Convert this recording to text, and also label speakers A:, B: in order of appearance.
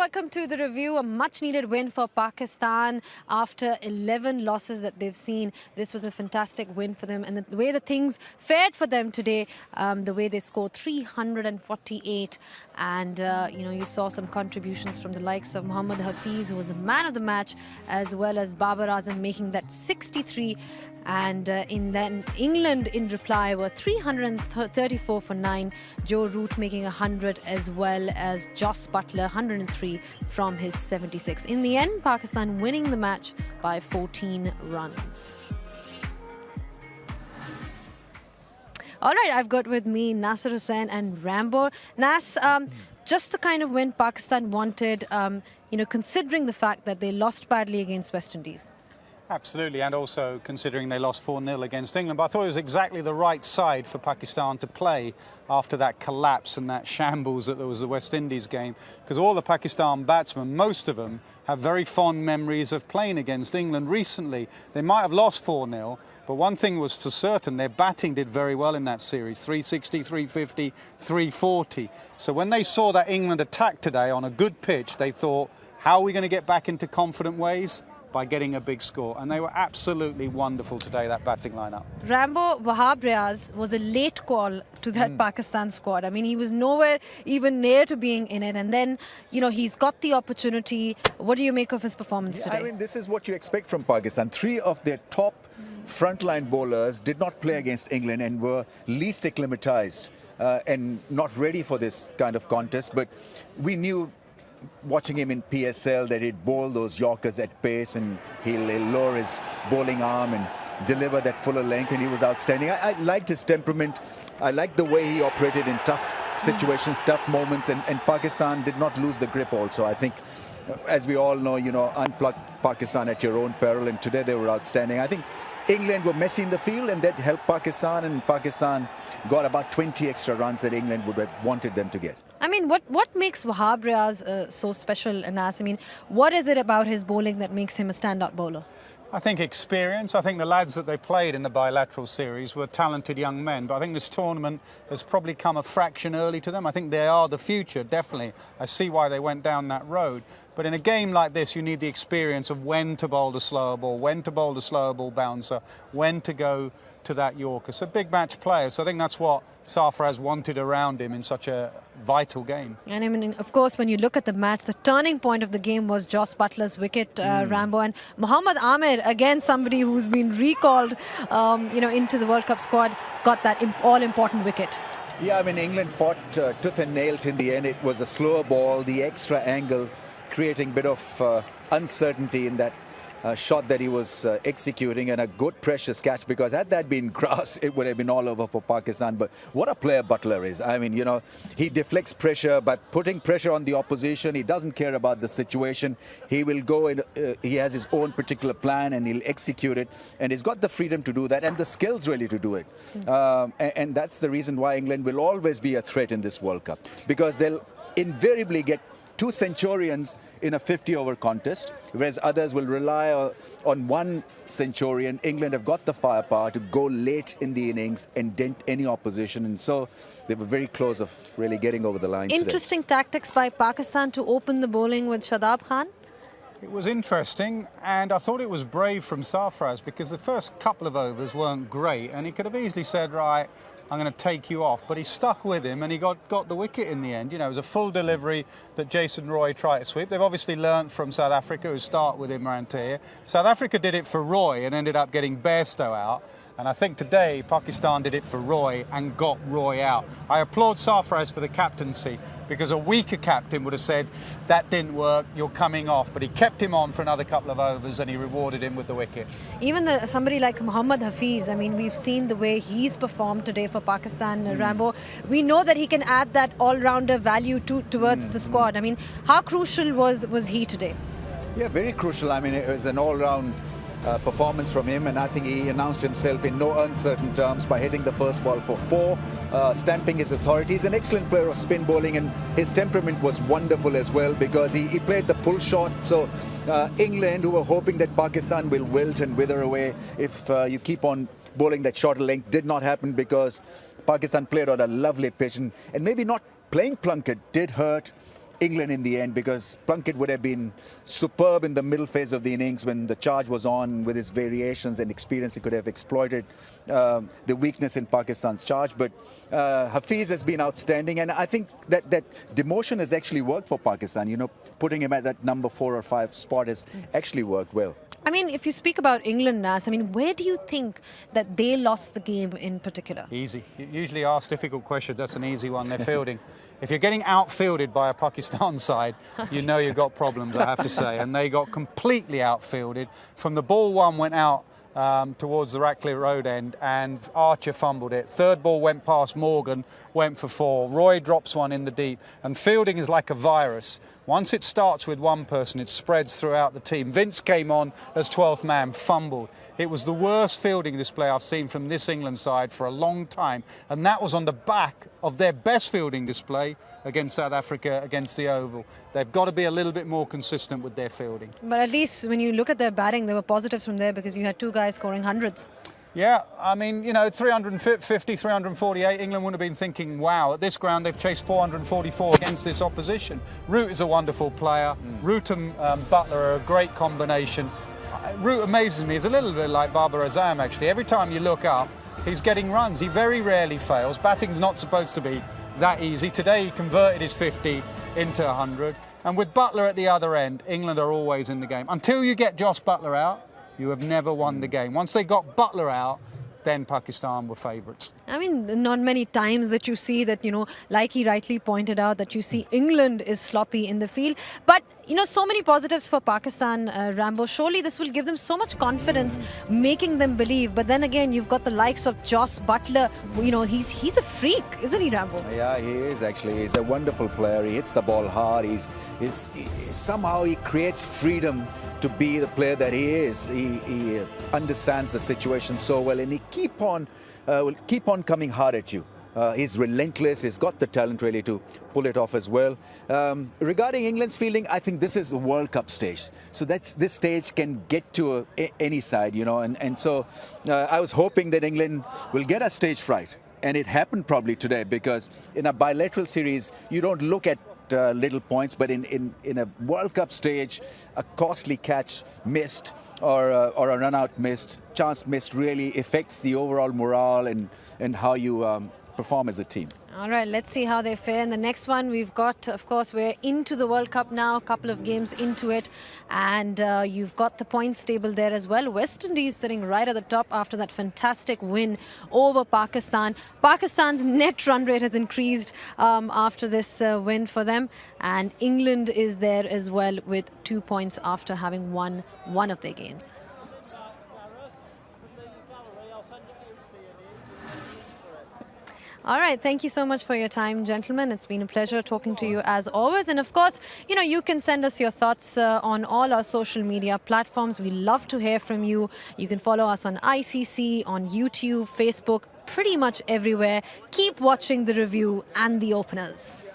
A: welcome to the review. A much-needed win for Pakistan after 11 losses that they've seen. This was a fantastic win for them, and the way the things fared for them today, the way they scored 348, and you saw some contributions from the likes of Mohammad Hafiz, who was the man of the match, as well as Babar Azam making that 63. And England in reply were 334 for 9. Joe Root making 100, as well as Jos Buttler 103 from his 76. In the end, Pakistan winning the match by 14 runs. All right, I've got with me Nasser Hussain and Rambo. Nas, just the kind of win Pakistan wanted, considering the fact that they lost badly against West Indies.
B: Absolutely, and also considering they lost 4-0 against England. But I thought it was exactly the right side for Pakistan to play after that collapse and that shambles that there was the West Indies game, because all the Pakistan batsmen, most of them, have very fond memories of playing against England recently. They might have lost 4-0, but one thing was for certain, their batting did very well in that series, 360, 350, 340. So when they saw that England attack today on a good pitch, they thought, how are we going to get back into confident ways? By getting a big score, and they were absolutely wonderful today, that batting lineup.
A: Rambo, Wahab Riaz was a late call to that Pakistan squad. I mean, he was nowhere even near to being in it, and then, he's got the opportunity. What do you make of his performance today?
C: I mean, this is what you expect from Pakistan. 3 of their top frontline bowlers did not play against England and were least acclimatized and not ready for this kind of contest, but we knew watching him in PSL that he'd bowl those Yorkers at pace, and he'll lower his bowling arm and deliver that fuller length, and he was outstanding. I liked his temperament. I liked the way he operated in tough situations, tough moments, and Pakistan did not lose the grip also. I think, as we all know, unplug Pakistan at your own peril, and today they were outstanding. I think England were messy in the field, and that helped Pakistan, and Pakistan got about 20 extra runs that England would have wanted them to get.
A: I mean, what makes Wahab Riaz so special, Anas? I mean, what is it about his bowling that makes him a standout bowler?
B: I think experience. I think the lads that they played in the bilateral series were talented young men, but I think this tournament has probably come a fraction early to them. I think they are the future, definitely. I see why they went down that road. But in a game like this, you need the experience of when to bowl the slower ball, when to bowl the slower ball bouncer, when to go to that Yorker. So big match players. So I think that's what Sarfaraz wanted around him in such a vital game. And
A: I mean, of course, when you look at the match, the turning point of the game was Jos Buttler's wicket, Rambo, and Mohammad Amir, again somebody who's been recalled, into the World Cup squad, got that all-important wicket.
C: Yeah, I mean, England fought tooth and nail in the end. It was a slower ball, the extra angle, creating a bit of uncertainty in that shot that he was executing, and a good precious catch, because had that been grass, it would have been all over for Pakistan. But what a player Buttler is. I mean, he deflects pressure by putting pressure on the opposition. He doesn't care about the situation. He will go and he has his own particular plan, and he'll execute it, and he's got the freedom to do that and the skills really to do it. And that's the reason why England will always be a threat in this World Cup, because they'll invariably get 2 centurions in a 50-over contest, whereas others will rely on 1 centurion. England have got the firepower to go late in the innings and dent any opposition, and so they were very close of really getting over the line.
A: Interesting tactics by Pakistan to open the bowling with Shadab Khan.
B: It was interesting, and I thought it was brave from Sarfaraz, because the first couple of overs weren't great, and he could have easily said, right, I'm going to take you off, but he stuck with him, and he got the wicket in the end. It was a full delivery that Jason Roy tried to sweep. They've obviously learnt from South Africa, who start with Imran Tahir. South Africa did it for Roy and ended up getting Bairstow out. And I think today Pakistan did it for Roy and got Roy out. I applaud Sarfaraz for the captaincy, because a weaker captain would have said, that didn't work, you're coming off. But he kept him on for another couple of overs, and he rewarded him with the wicket. Even
A: somebody like Mohammad Hafiz, I mean, we've seen the way he's performed today for Pakistan, Rambo. We know that he can add that all-rounder value towards the squad. I mean, how crucial was he today?
C: Yeah, very crucial. I mean, it was an all-round performance from him, and I think he announced himself in no uncertain terms by hitting the first ball for 4, stamping his authority. He's an excellent player of spin bowling, and his temperament was wonderful as well, because he played the pull shot. So England, who were hoping that Pakistan will wilt and wither away if you keep on bowling that shorter length, did not happen, because Pakistan played on a lovely pitch, and maybe not playing Plunkett did hurt England in the end, because Plunkett would have been superb in the middle phase of the innings when the charge was on. With his variations and experience, he could have exploited the weakness in Pakistan's charge. But Hafiz has been outstanding, and I think that demotion has actually worked for Pakistan. You know, putting him at that number 4 or 5 spot has actually worked well.
A: I mean, if you speak about England, Nas, I mean, where do you think that they lost the game in particular?
B: Easy. You usually ask difficult questions. That's an easy one. They're fielding. If you're getting outfielded by a Pakistan side, you know you've got problems, I have to say. And they got completely outfielded. From the ball one went out towards the Ratcliffe Road end, and Archer fumbled it. Third ball went past Morgan, went for 4. Roy drops one in the deep. And fielding is like a virus. Once it starts with one person, it spreads throughout the team. Vince came on as 12th man, fumbled. It was the worst fielding display I've seen from this England side for a long time. And that was on the back of their best fielding display against South Africa, against the Oval. They've got to be a little bit more consistent with their fielding.
A: But at least when you look at their batting, there were positives from there because you had 2 guys scoring hundreds.
B: Yeah, I mean, you know, 350, 348, England wouldn't have been thinking, wow, at this ground they've chased 444 against this opposition. Root is a wonderful player. Root and Butler are a great combination. Root amazes me. He's a little bit like Babar Azam, actually. Every time you look up, he's getting runs. He very rarely fails. Batting's not supposed to be that easy. Today he converted his 50 into 100. And with Butler at the other end, England are always in the game. Until you get Josh Butler out, you have never won the game. Once they got Butler out, then Pakistan were favourites.
A: I mean, not many times that you see that, you know, like he rightly pointed out, that you see England is sloppy in the field. But, you know, so many positives for Pakistan, Rambo. Surely this will give them so much confidence, making them believe. But then again, you've got the likes of Josh Butler. You know, he's a freak, isn't he, Rambo?
C: Yeah, he is actually. He's a wonderful player. He hits the ball hard. Somehow he creates freedom to be the player that he is. He understands the situation so well, and he will keep on coming hard at you. He's relentless. He's got the talent really to pull it off as well. Regarding England's fielding, I think this is a World Cup stage. So this stage can get to any side, you know. And so I was hoping that England will get a stage fright. And it happened probably today, because in a bilateral series, you don't look at little points, but in a World Cup stage, a costly catch missed or a run out missed, chance missed, really affects the overall morale and how you perform as a team.
A: All right, let's see how they fare in the next one. We've got, of course, we're into the World Cup now, a couple of games into it, and you've got the points table there as well. West Indies sitting right at the top after that fantastic win over Pakistan. Pakistan's net run rate has increased after this win for them, and England is there as well with 2 points after having won one of their games. All right. Thank you so much for your time, gentlemen. It's been a pleasure talking to you as always. And of course, you know, you can send us your thoughts on all our social media platforms. We love to hear from you. You can follow us on ICC, on YouTube, Facebook, pretty much everywhere. Keep watching The Review and The Openers.